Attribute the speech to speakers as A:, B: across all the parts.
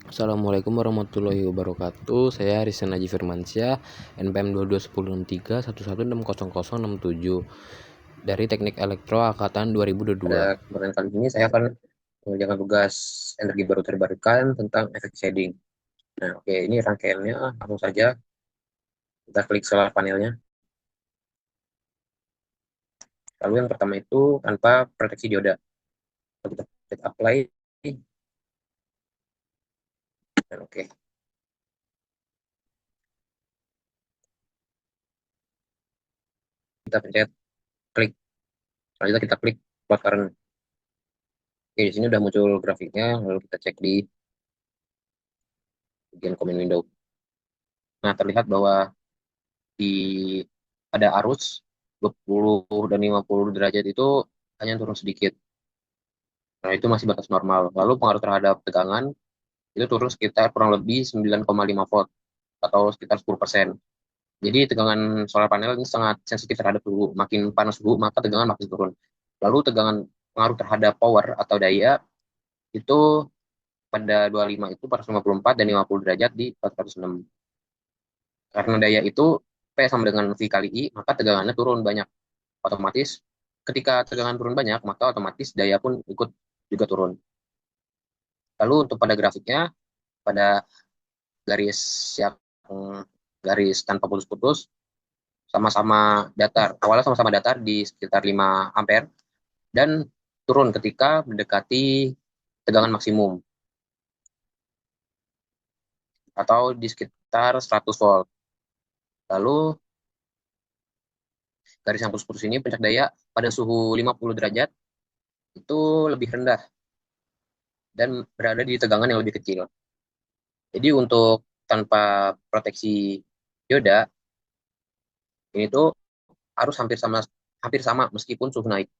A: Assalamualaikum warahmatullahi wabarakatuh. Saya Arisen Aji Firmansyah, NPM 221031160067 dari Teknik Elektro Angkatan 2022.
B: Pada kesempatan kali ini saya akan mengerjakan tugas energi baru terbarukan tentang efek shading. Nah, oke, ini rangkaiannya langsung saja kita klik solar panelnya. Lalu yang pertama itu tanpa proteksi dioda. Lalu kita klik apply dan oke. Kita pencet klik. Selanjutnya kita klik plot current. Oke, di sini udah muncul grafiknya. Lalu kita cek di bagian command window. Nah, terlihat bahwa di ada arus 20 dan 50 derajat itu hanya turun sedikit. Nah, itu masih batas normal. Lalu pengaruh terhadap tegangan itu turun sekitar kurang lebih 9,5 volt atau sekitar 10%. Jadi tegangan solar panel ini sangat sensitif terhadap suhu. Makin panas suhu, maka tegangan makin turun. Lalu tegangan pengaruh terhadap power atau daya itu pada 25 itu 454 dan 50 derajat di 406. Karena daya itu P sama dengan V kali I, maka tegangannya turun banyak. Otomatis ketika tegangan turun banyak, maka otomatis daya pun ikut juga turun. Lalu untuk pada grafiknya, pada garis yang garis tanpa putus-putus, sama-sama datar. Awalnya sama-sama datar di sekitar 5 ampere dan turun ketika mendekati tegangan maksimum atau di sekitar 100 volt. Lalu garis yang putus-putus ini puncak daya pada suhu 50 derajat itu lebih rendah dan berada di tegangan yang lebih kecil. Jadi untuk tanpa proteksi dioda ini tuh harus hampir sama meskipun suhu naik,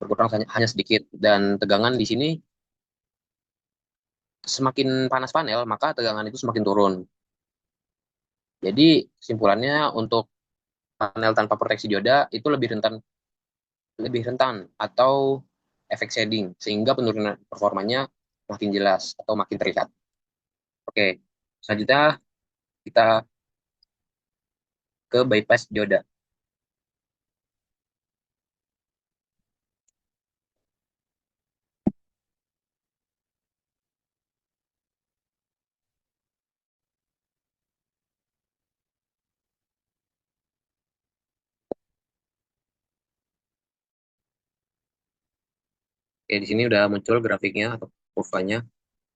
B: berkurang hanya sedikit dan tegangan di sini semakin panas panel maka tegangan itu semakin turun. Jadi kesimpulannya untuk panel tanpa proteksi dioda itu lebih rentan atau efek shading sehingga penurunan performanya makin jelas atau makin terlihat. Oke, selanjutnya kita ke bypass dioda. Oke, di sini udah muncul grafiknya atau kurvanya.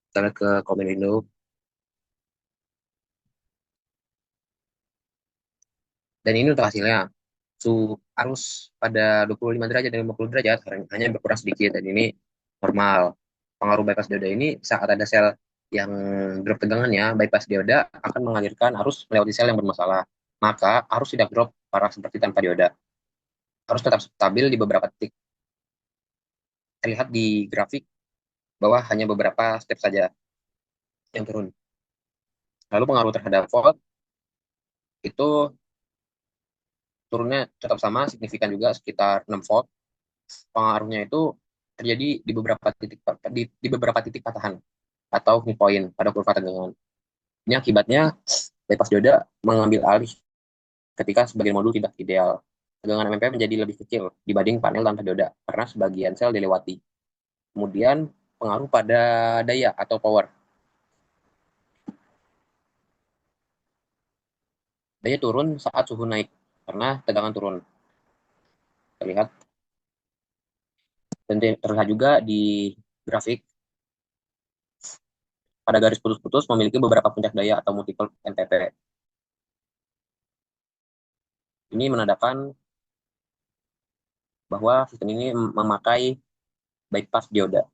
B: Kita lihat ke comment window. Dan ini untuk hasilnya. Suhu arus pada 25 derajat dan 50 derajat hanya berkurang sedikit dan ini normal. Pengaruh bypass dioda ini saat ada sel yang drop tegangannya, bypass dioda akan mengalirkan arus melewati sel yang bermasalah. Maka arus tidak drop parah seperti tanpa dioda. Arus tetap stabil di beberapa titik. Terlihat di grafik bahwa hanya beberapa step saja yang turun. Lalu pengaruh terhadap volt itu turunnya tetap sama, signifikan juga sekitar 6 volt. Pengaruhnya itu terjadi di beberapa titik patahan atau midpoint pada kurva tegangan. Ini akibatnya bypass dioda mengambil alih ketika sebagian modul tidak ideal. Tegangan MMP menjadi lebih kecil dibanding panel tanpa dioda karena sebagian sel dilewati. Kemudian pengaruh pada daya atau power. Daya turun saat suhu naik karena tegangan turun. Terlihat dan terlihat juga di grafik pada garis putus-putus memiliki beberapa puncak daya atau multiple MPP. Ini menandakan bahwa sistem ini memakai bypass dioda.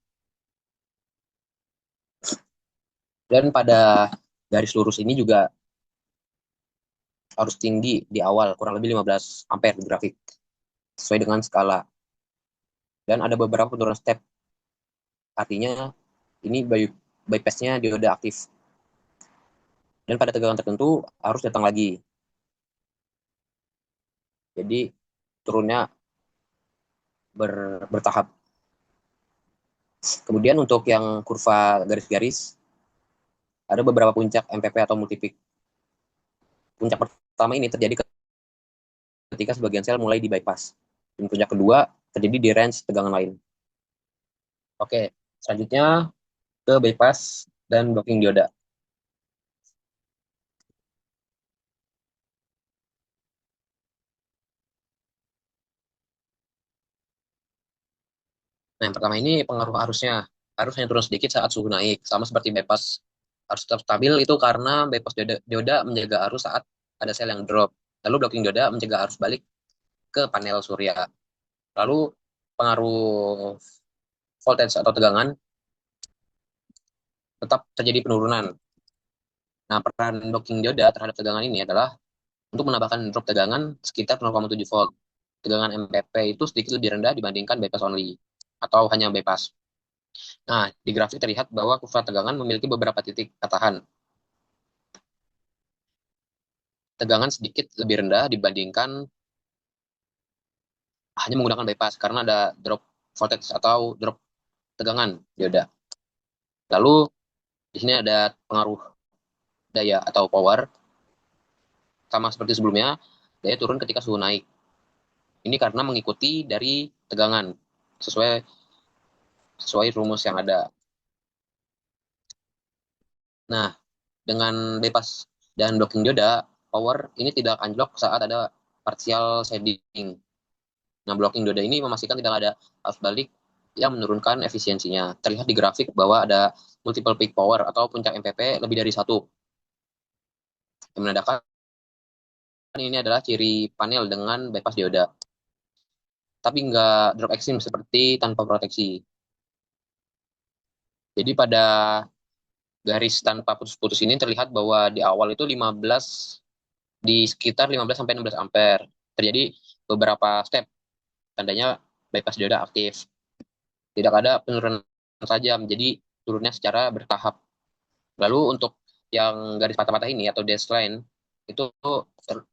B: Dan pada garis lurus ini juga harus tinggi di awal, kurang lebih 15 ampere di grafik, sesuai dengan skala. Dan ada beberapa penurunan step, artinya ini bypassnya dioda aktif. Dan pada tegangan tertentu harus datang lagi. Jadi turunnya bertahap. Kemudian untuk yang kurva garis-garis, ada beberapa puncak MPP atau multipik. Puncak pertama ini terjadi ketika sebagian sel mulai di bypass. Dan puncak kedua terjadi di range tegangan lain. Oke, selanjutnya ke bypass dan blocking dioda. Nah, yang pertama ini pengaruh arusnya. Arus hanya turun sedikit saat suhu naik, sama seperti bypass. Arus tetap stabil itu karena bypass dioda menjaga arus saat ada sel yang drop. Lalu blocking dioda mencegah arus balik ke panel surya. Lalu pengaruh voltage atau tegangan tetap terjadi penurunan. Nah, peran blocking dioda terhadap tegangan ini adalah untuk menambahkan drop tegangan sekitar 0,7 volt. Tegangan MPP itu sedikit lebih rendah dibandingkan bypass only atau hanya bypass. Nah, di grafik terlihat bahwa kurva tegangan memiliki beberapa titik patahan. Tegangan sedikit lebih rendah dibandingkan hanya menggunakan bypass karena ada drop voltage atau drop tegangan dioda. Lalu di sini ada pengaruh daya atau power. Sama seperti sebelumnya, daya turun ketika suhu naik. Ini karena mengikuti dari tegangan sesuai sesuai rumus yang ada. Nah, dengan bypass dan blocking dioda, power ini tidak anjlok saat ada partial shading. Nah, blocking dioda ini memastikan tidak ada arus balik yang menurunkan efisiensinya. Terlihat di grafik bahwa ada multiple peak power atau puncak MPP lebih dari satu. Yang menandakan ini adalah ciri panel dengan bypass dioda. Tapi nggak drop ekstrim seperti tanpa proteksi. Jadi pada garis tanpa putus-putus ini terlihat bahwa di awal itu 15 di sekitar 15 sampai 16 ampere. Terjadi beberapa step tandanya bypass dioda aktif. Tidak ada penurunan tajam, jadi turunnya secara bertahap. Lalu untuk yang garis patah-patah ini atau dashed line itu ter-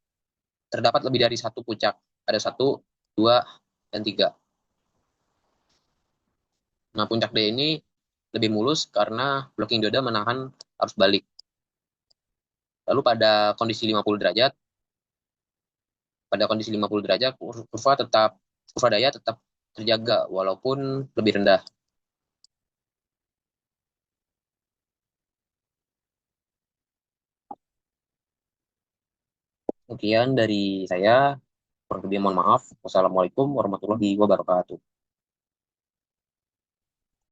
B: terdapat lebih dari satu puncak. Ada satu, dua, dan tiga. Nah, puncak D ini lebih mulus karena blocking dioda menahan arus balik. Lalu pada kondisi 50 derajat kurva daya tetap terjaga walaupun lebih rendah. Sekian dari saya. Kurang lebih mohon maaf. Wassalamualaikum warahmatullahi wabarakatuh.